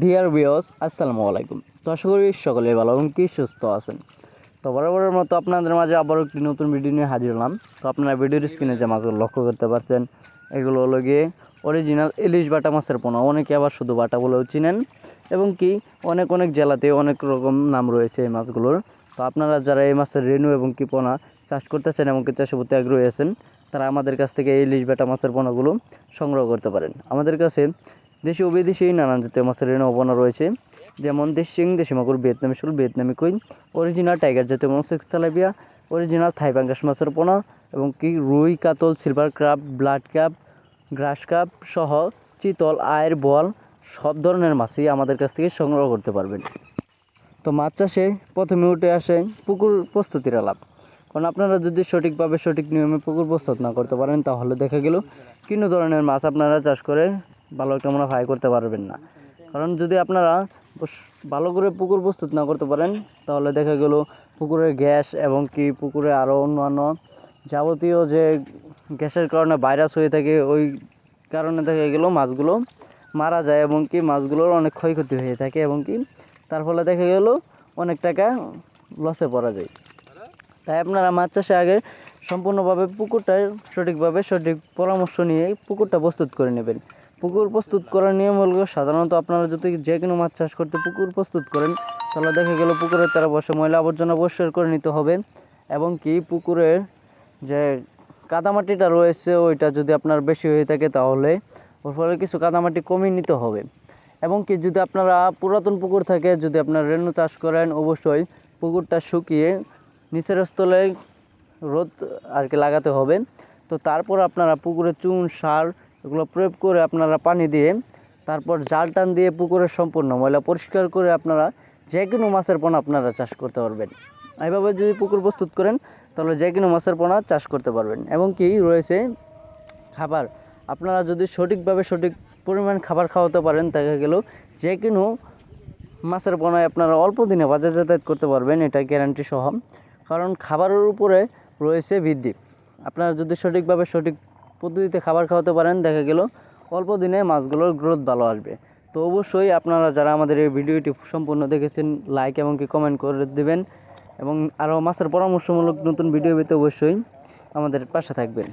Dear viewers, আসসালামু আলাইকুম। তো আশা করি সকলে ভালো এবং কি সুস্থ আছেন। তো বরাবরের মতো আপনাদের মাঝে আবারও একটি নতুন ভিডিও নিয়ে হাজির হলাম। তো আপনারা ভিডিওর স্ক্রিনে যে মাছগুলো লক্ষ্য করতে পারছেন, এগুলো হলো গিয়ে অরিজিনাল ইলিশ বাটা মাছের পোনা। অনেকে আবার শুধু বাটা বলেও চিনেন এবং কি অনেক অনেক জেলাতে অনেক রকম নাম রয়েছে এই মাছগুলোর। তো আপনারা যারা এই মাছের রেণু এবং কি পোনা চাষ করতেছেন এবং কি চাষের প্রতি আগ্রহী আছেন, তারা আমাদের কাছ থেকে এই ইলিশ বাটা মাছের পোনাগুলো সংগ্রহ করতে পারেন। আমাদের কাছে দেশি ও বিদেশি নানান জাতীয় মাছের রেণু পোনা রয়েছে, যেমন দেশি শিং, দেশি মাগুর, ভিয়েতনামি শোল, ভিয়েতনামি কই, অরিজিনাল টাইগার জাতীয় মনোসেক্স তেলাপিয়া, অরিজিনাল থাই পাঙ্গাস মাছের পোনা এবং কি রুই, কাতল, সিলভার ক্রাব, ব্লাড ক্রাব, গ্রাস কাপ সহ চিতল, আয়ের, বোয়াল সব ধরনের মাছই আমাদের কাছ থেকে সংগ্রহ করতে পারবেন। তো মাছ চাষে প্রথমে উঠে আসে পুকুর প্রস্তুতির আলাপ। কারণ আপনারা যদি সঠিকভাবে সঠিক নিয়মে পুকুর প্রস্তুত না করতে পারেন, তাহলে দেখা গেল কোনো ধরনের মাছ আপনারা চাষ করে ভালো একটা মুনাফা আয় করতে পারবেন না। কারণ যদি আপনারা ভালো করে পুকুর প্রস্তুত না করতে পারেন, তাহলে দেখা গেল পুকুরের গ্যাস এবং কি পুকুরে আরও অন্যান্য যাবতীয় যে গ্যাসের কারণে ভাইরাস হয়ে থাকে, ওই কারণে দেখা গেল মাছগুলো মারা যায় এবং কি মাছগুলোর অনেক ক্ষয়ক্ষতি হয়ে থাকে এবং কি তার ফলে দেখা গেল অনেক টাকা লসে পড়া যায়। তাই আপনারা মাছ চাষে আগে সম্পূর্ণভাবে পুকুরটা সঠিকভাবে সঠিক পরামর্শ নিয়ে পুকুরটা প্রস্তুত করে নেবেন। পুকুর প্রস্তুত করার নিয়ম হলো, সাধারণত আপনারা যদি যে কোনো মাছ চাষ করতে পুকুর প্রস্তুত করেন, তাহলে দেখা গেল পুকুরের চারপাশে ময়লা আবর্জনা পরিষ্কার করে নিতে হবে এবং কি পুকুরের যে কাদামাটিটা রয়েছে ওইটা যদি আপনার বেশি হয়ে থাকে, তাহলে ওর ফলে কিছু কাদামাটি কমিয়ে নিতে হবে। এবং কি যদি আপনারা পুরাতন পুকুর থাকে, যদি আপনারা রেণু চাষ করেন, অবশ্যই পুকুরটা শুকিয়ে নিচের স্থলে রোদ আর কি লাগাতে হবে। তো তারপর আপনারা পুকুরে চুন, সার এগুলো প্রয়োগ করে আপনারা পানি দিয়ে তারপর জাল টান দিয়ে পুকুরের সম্পূর্ণ ময়লা পরিষ্কার করে আপনারা যে কোনো মাছের পোনা আপনারা চাষ করতে পারবেন। এইভাবে যদি পুকুর প্রস্তুত করেন, তাহলে যে কোনো মাছের পোনা চাষ করতে পারবেন। এবং কি রয়েছে খাবার, আপনারা যদি সঠিকভাবে সঠিক পরিমাণ খাবার খাওয়াতে পারেন, দেখা গেল যে কোনো মাছের পোনায় আপনারা অল্প দিনে বাজার যাতায়াত করতে পারবেন, এটা গ্যারান্টি সহ। কারণ খাবারের উপরে রয়েছে বৃদ্ধি। আপনারা যদি সঠিকভাবে সঠিক পদ্ধতিতে খাবার খাওয়াতে পারেন, দেখা গেল অল্প দিনে মাছগুলোর গ্রোথ ভালো আসবে। তো অবশ্যই আপনারা যারা আমাদের এই ভিডিওটি সম্পূর্ণ দেখেছেন, লাইক এবং কি কমেন্ট করে দেবেন এবং আরও মাছের পরামর্শমূলক নতুন ভিডিও পেতে অবশ্যই আমাদের পাশে থাকবেন।